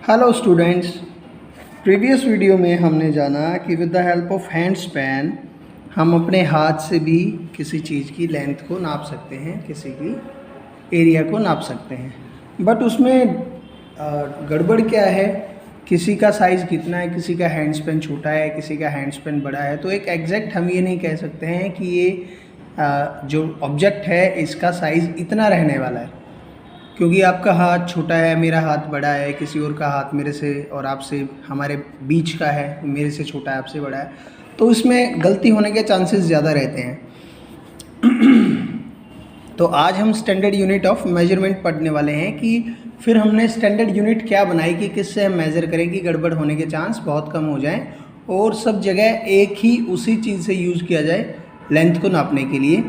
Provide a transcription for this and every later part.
Hello students, previous video में हमने जाना कि with the help of hand span हम अपने हाथ से भी किसी चीज़ की लेंथ को नाप सकते हैं, किसी की एरिया को नाप सकते हैं। बट उसमें गड़बड़ क्या है, किसी का साइज़ कितना है, किसी का हैंड स्पैन छोटा है, किसी का हैंड स्पैन बड़ा है। तो एक एग्जैक्ट हम ये नहीं कह सकते हैं कि ये जो ऑब्जेक्ट है इसका साइज़ इतना रहने वाला है, क्योंकि आपका हाथ छोटा है, मेरा हाथ बड़ा है, किसी और का हाथ मेरे से और आपसे हमारे बीच का है, मेरे से छोटा है, आपसे बड़ा है, तो इसमें गलती होने के चांसेस ज़्यादा रहते हैं। तो आज हम स्टैंडर्ड यूनिट ऑफ मेजरमेंट पढ़ने वाले हैं कि फिर हमने स्टैंडर्ड यूनिट क्या बनाई कि किससे हम मेज़र करें कि गड़बड़ होने के चांस बहुत कम हो जाएं और सब जगह एक ही उसी चीज़ से यूज़ किया जाए लेंथ को नापने के लिए,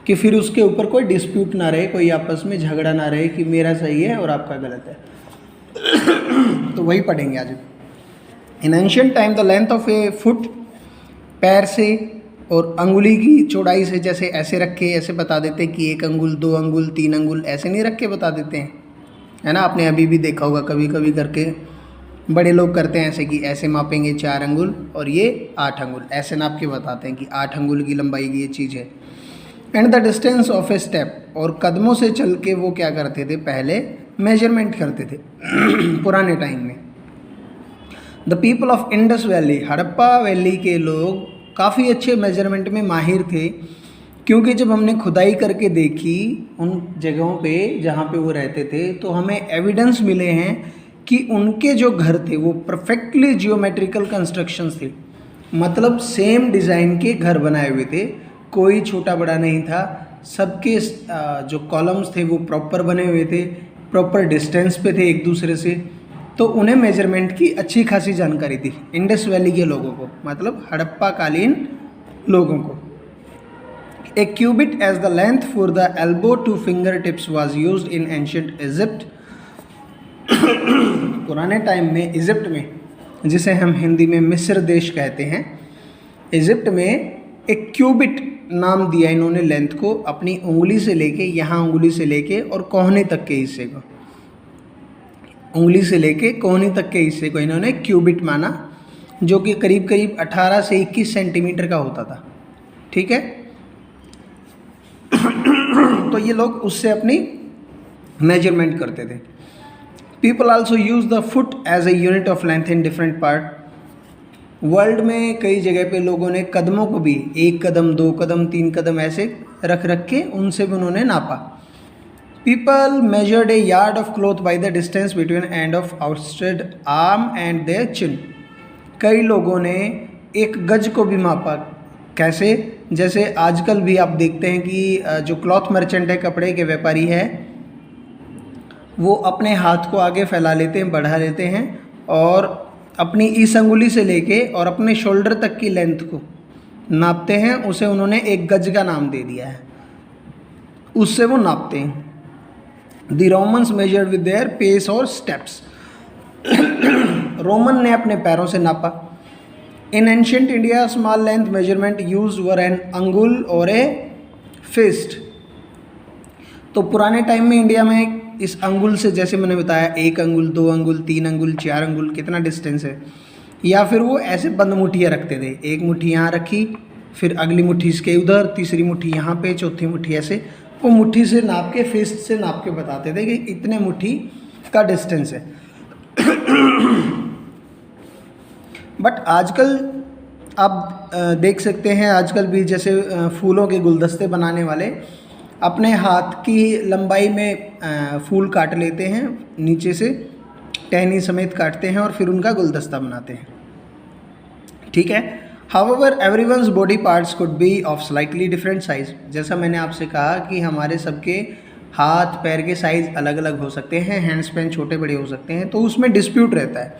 कि फिर उसके ऊपर कोई डिस्प्यूट ना रहे, कोई आपस में झगड़ा ना रहे कि मेरा सही है और आपका गलत है। तो वही पढ़ेंगे आज। इन ancient time the length of A foot, पैर से और अंगुली की चौड़ाई से, जैसे ऐसे रख के ऐसे बता देते कि 1 अंगुल 2 अंगुल 3 अंगुल, ऐसे नहीं रख के बता देते हैं, है ना। आपने अभी भी देखा होगा, कभी कभी करके बड़े लोग करते हैं ऐसे कि ऐसे मापेंगे 4 अंगुल और ये 8 अंगुल, ऐसे नाप के बताते हैं कि 8 अंगुल की लंबाई की ये चीज़ है। And the distance of a step, और कदमों से चल के वो क्या करते थे, पहले मेजरमेंट करते थे पुराने टाइम में। The people of Indus valley, Harappa valley के लोग काफ़ी अच्छे मेजरमेंट में माहिर थे, क्योंकि जब हमने खुदाई करके देखी उन जगहों पे जहाँ पे वो रहते थे, तो हमें एविडेंस मिले हैं कि उनके जो घर थे वो परफेक्टली जियोमेट्रिकल कंस्ट्रक्शंस थे, मतलब सेम डिज़ाइन के घर बनाए हुए थे, कोई छोटा बड़ा नहीं था। सबके जो कॉलम्स थे वो प्रॉपर बने हुए थे, प्रॉपर डिस्टेंस पे थे एक दूसरे से, तो उन्हें मेजरमेंट की अच्छी खासी जानकारी थी इंडस वैली के लोगों को, मतलब हड़प्पा कालीन लोगों को। A cubit as the length for the elbow to finger tips was use in ancient Egypt. पुराने टाइम में इजिप्ट में, जिसे हम हिंदी में मिस्र देश कहते हैं, इजिप्ट में एक क्यूबिट नाम दिया इन्होंने लेंथ को, अपनी उंगली से लेके, यहाँ उंगली से लेके और कोहनी तक के हिस्से को, उंगली से लेके कोहनी तक के हिस्से को इन्होंने क्यूबिट माना, जो कि करीब करीब 18 से 21 सेंटीमीटर का होता था। ठीक है। तो ये लोग उससे अपनी मेजरमेंट करते थे। People also use the foot as a unit of length in different part. World में कई जगह पे लोगों ने कदमों को भी 1 कदम 2 कदम 3 कदम ऐसे रख रख के उनसे भी उन्होंने नापा। People measured a yard of cloth by the distance between end of outstretched arm and their chin. कई लोगों ने 1 गज को भी मापा। कैसे? जैसे आजकल भी आप देखते हैं कि जो क्लॉथ मर्चेंट है, कपड़े के व्यापारी है, वो अपने हाथ को आगे फैला लेते हैं, बढ़ा लेते हैं और अपनी इस अंगुली से लेके और अपने शोल्डर तक की लेंथ को नापते हैं। उसे उन्होंने 1 गज का नाम दे दिया है, उससे वो नापते हैं। The Romans measured with their pace और स्टेप्स। रोमन ने अपने पैरों से नापा। In ancient India small length measurement use were an angul और ए फिस्ट। तो पुराने टाइम में इंडिया में इस अंगुल से, जैसे मैंने बताया, 1 अंगुल 2 अंगुल 3 अंगुल 4 अंगुल, कितना डिस्टेंस है, या फिर वो ऐसे बंद मुट्ठियाँ रखते थे, 1 मुट्ठी यहाँ रखी, फिर अगली मुट्ठी इसके उधर, तीसरी मुट्ठी यहाँ पे, चौथी मुट्ठी ऐसे, वो मुट्ठी से नाप के, फिस्ट से नाप के बताते थे कि इतने मुट्ठी का डिस्टेंस है। बट आजकल आप देख सकते हैं, आजकल भी जैसे फूलों के गुलदस्ते बनाने वाले अपने हाथ की लंबाई में फूल काट लेते हैं, नीचे से टहनी समेत काटते हैं और फिर उनका गुलदस्ता बनाते हैं। ठीक है। However everyone's body parts could be of slightly different size. जैसा मैंने आपसे कहा कि हमारे सबके हाथ पैर के साइज़ अलग अलग हो सकते हैं, हैंड स्पैन छोटे बड़े हो सकते हैं, तो उसमें डिस्प्यूट रहता है।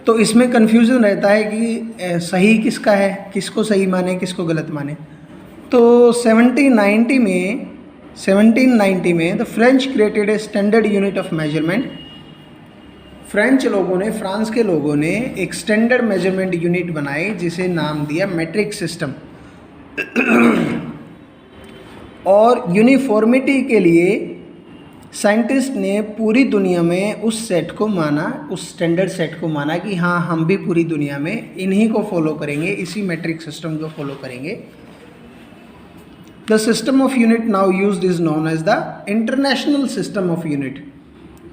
तो इसमें कन्फ्यूज़न रहता है कि सही किसका है, किसको सही माने, किसको गलत माने। तो 1790 में the French created a standard unit of measurement. French लोगों ने, फ्रांस के लोगों ने एक स्टैंडर्ड मेजरमेंट यूनिट बनाई जिसे नाम दिया मेट्रिक सिस्टम। और यूनिफॉर्मिटी के लिए साइंटिस्ट ने पूरी दुनिया में उस सेट को माना, उस स्टैंडर्ड सेट को माना कि हाँ हम भी पूरी दुनिया में इन्हीं को फॉलो करेंगे, इसी मेट्रिक सिस्टम को फॉलो करेंगे। The system of unit now used is known as the international system of unit.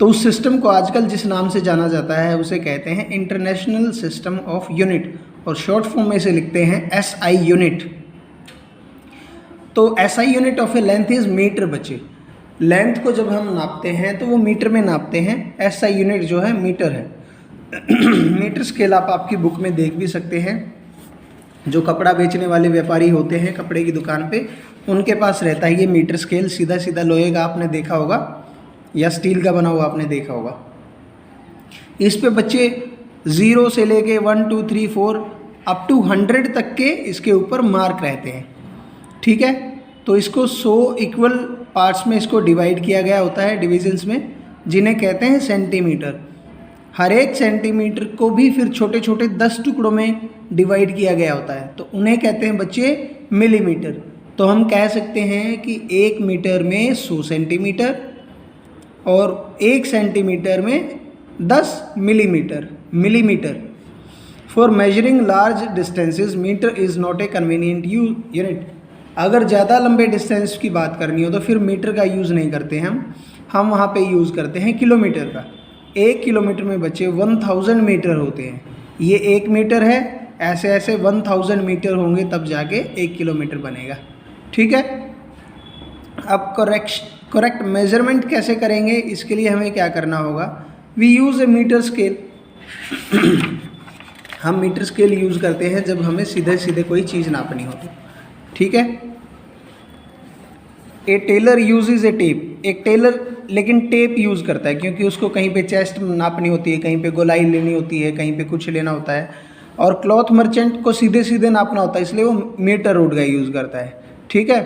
तो उस सिस्टम को आजकल जिस नाम से जाना जाता है उसे कहते हैं इंटरनेशनल सिस्टम ऑफ यूनिट, और शॉर्ट फॉर्म में इसे लिखते हैं SI यूनिट। तो SI unit of a length is metre बच्चे। लेंथ को जब हम नापते हैं तो वो मीटर में नापते हैं, SI यूनिट जो है मीटर है। मीटर स्केल आप आपकी बुक में देख भी सकते हैं। जो कपड़ा बेचने वाले व्यापारी होते हैं कपड़े की दुकान पे, उनके पास रहता है ये मीटर स्केल, सीधा सीधा लोहे का आपने देखा होगा या स्टील का बना हुआ आपने देखा होगा। इस पे बच्चे 0 से लेके 1 2 3 4 अप टू 100 तक के इसके ऊपर मार्क रहते हैं, ठीक है। तो इसको 100 इक्वल पार्ट्स में इसको डिवाइड किया गया होता है, डिविजन्स में, जिन्हें कहते हैं सेंटीमीटर। हर एक सेंटीमीटर को भी फिर छोटे छोटे 10 टुकड़ों में डिवाइड किया गया होता है, तो उन्हें कहते हैं बच्चे मिलीमीटर। तो हम कह सकते हैं कि 1 मीटर में 100 सेंटीमीटर और 1 सेंटीमीटर में 10 millimetre. For measuring large distances metre is not a convenient unit. अगर ज़्यादा लंबे डिस्टेंस की बात करनी हो तो फिर मीटर का यूज़ नहीं करते हम वहाँ पे यूज़ करते हैं किलोमीटर का। 1 किलोमीटर में बच्चे 1000 मीटर होते हैं। ये 1 मीटर है, ऐसे ऐसे 1000 मीटर होंगे तब जाके 1 किलोमीटर बनेगा, ठीक है। अब करेक्ट मेजरमेंट कैसे करेंगे, इसके लिए हमें क्या करना होगा, we use a metre scale. हम मीटर स्केल यूज़ करते हैं जब हमें सीधे सीधे कोई चीज़ नापनी हो तो, ठीक है। ए टेलर यूजेज ए टेप। एक टेलर लेकिन टेप यूज़ करता है क्योंकि उसको कहीं पे चेस्ट नापनी होती है, कहीं पे गोलाई लेनी होती है, कहीं पे कुछ लेना होता है, और क्लॉथ मर्चेंट को सीधे सीधे नापना होता है, इसलिए वो मीटर रोड का यूज़ करता है, ठीक है।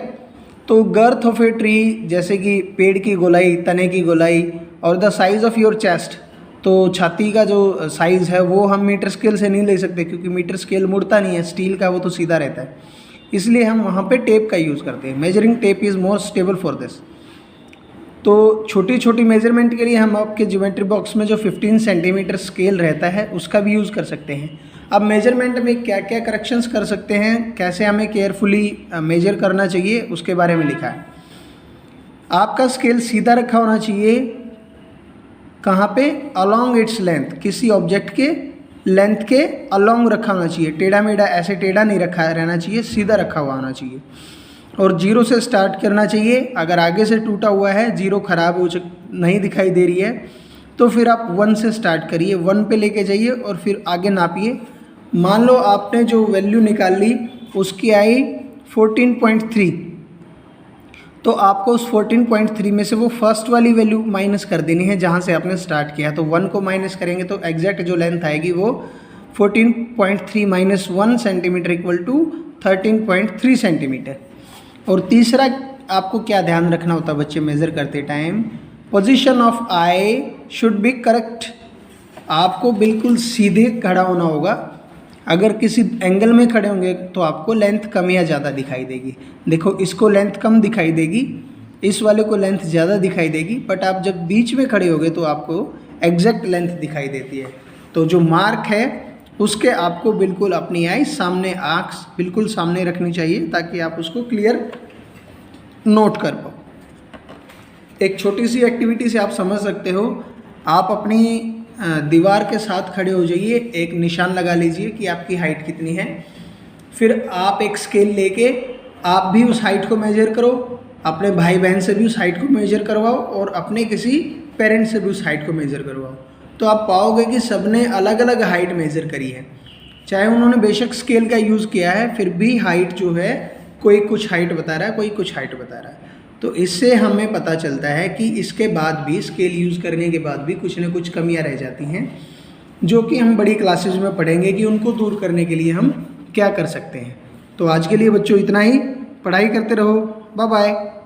तो गर्थ ऑफ ए ट्री, जैसे कि पेड़ की गोलाई, तने की गोलाई, और the size of your chest, तो छाती का जो साइज़ है वो हम मीटर स्केल से नहीं ले सकते क्योंकि मीटर स्केल मुड़ता नहीं है, स्टील का वो तो सीधा रहता है, इसलिए हम वहाँ पे टेप का यूज़ करते हैं। Measuring tape is more stable for this. तो छोटी छोटी मेजरमेंट के लिए हम आपके ज्योमेट्री बॉक्स में जो 15 सेंटीमीटर स्केल रहता है उसका भी यूज़ कर सकते हैं। अब मेजरमेंट में क्या क्या करेक्शंस कर सकते हैं, कैसे हमें केयरफुली मेजर करना चाहिए, उसके बारे में लिखा है। आपका स्केल सीधा रखा होना चाहिए, कहाँ पे, अलोंग इट्स लेंथ, किसी ऑब्जेक्ट के लेंथ के अलोंग रखा होना चाहिए, टेढ़ा मेढ़ा ऐसे टेढ़ा नहीं रखा रहना चाहिए, सीधा रखा हुआ होना चाहिए। और 0 से स्टार्ट करना चाहिए। अगर आगे से टूटा हुआ है, 0 ख़राब हो नहीं दिखाई दे रही है, तो फिर आप 1 से स्टार्ट करिए, 1 पे लेके जाइए और फिर आगे नापिए। मान लो आपने जो वैल्यू निकाल ली उसकी आई 14.3, तो आपको उस 14.3 में से वो फर्स्ट वाली वैल्यू माइनस कर देनी है जहाँ से आपने स्टार्ट किया। तो 1 को माइनस करेंगे तो एग्जैक्ट जो लेंथ आएगी वो 14.3 minus 1 centimetre equal to 13.3 centimetre. और तीसरा आपको क्या ध्यान रखना होता है बच्चे मेज़र करते time, position of I should be correct. आपको बिल्कुल सीधे खड़ा होना होगा। अगर किसी एंगल में खड़े होंगे तो आपको लेंथ कम या ज़्यादा दिखाई देगी। देखो इसको लेंथ कम दिखाई देगी, इस वाले को लेंथ ज़्यादा दिखाई देगी, बट आप जब बीच में खड़े होगे तो आपको एग्जैक्ट लेंथ दिखाई देती है। तो जो मार्क है उसके आपको बिल्कुल अपनी आई सामने, आँख बिल्कुल सामने रखनी चाहिए ताकि आप उसको क्लियर नोट कर पाओ। एक छोटी सी एक्टिविटी से आप समझ सकते हो। आप अपनी दीवार के साथ खड़े हो जाइए, एक निशान लगा लीजिए कि आपकी हाइट कितनी है। फिर आप एक स्केल लेके आप भी उस हाइट को मेजर करो, अपने भाई बहन से भी उस हाइट को मेजर करवाओ और अपने किसी पेरेंट्स से भी उस हाइट को मेजर करवाओ। तो आप पाओगे कि सबने अलग अलग हाइट मेजर करी है, चाहे उन्होंने बेशक स्केल का यूज़ किया है, फिर भी हाइट जो है कोई कुछ हाइट बता रहा है, कोई कुछ हाइट बता रहा है। तो इससे हमें पता चलता है कि इसके बाद भी, स्केल यूज़ करने के बाद भी कुछ न कुछ कमियां रह जाती हैं, जो कि हम बड़ी क्लासेज में पढ़ेंगे कि उनको दूर करने के लिए हम क्या कर सकते हैं। तो आज के लिए बच्चों इतना ही। पढ़ाई करते रहो। Bye bye.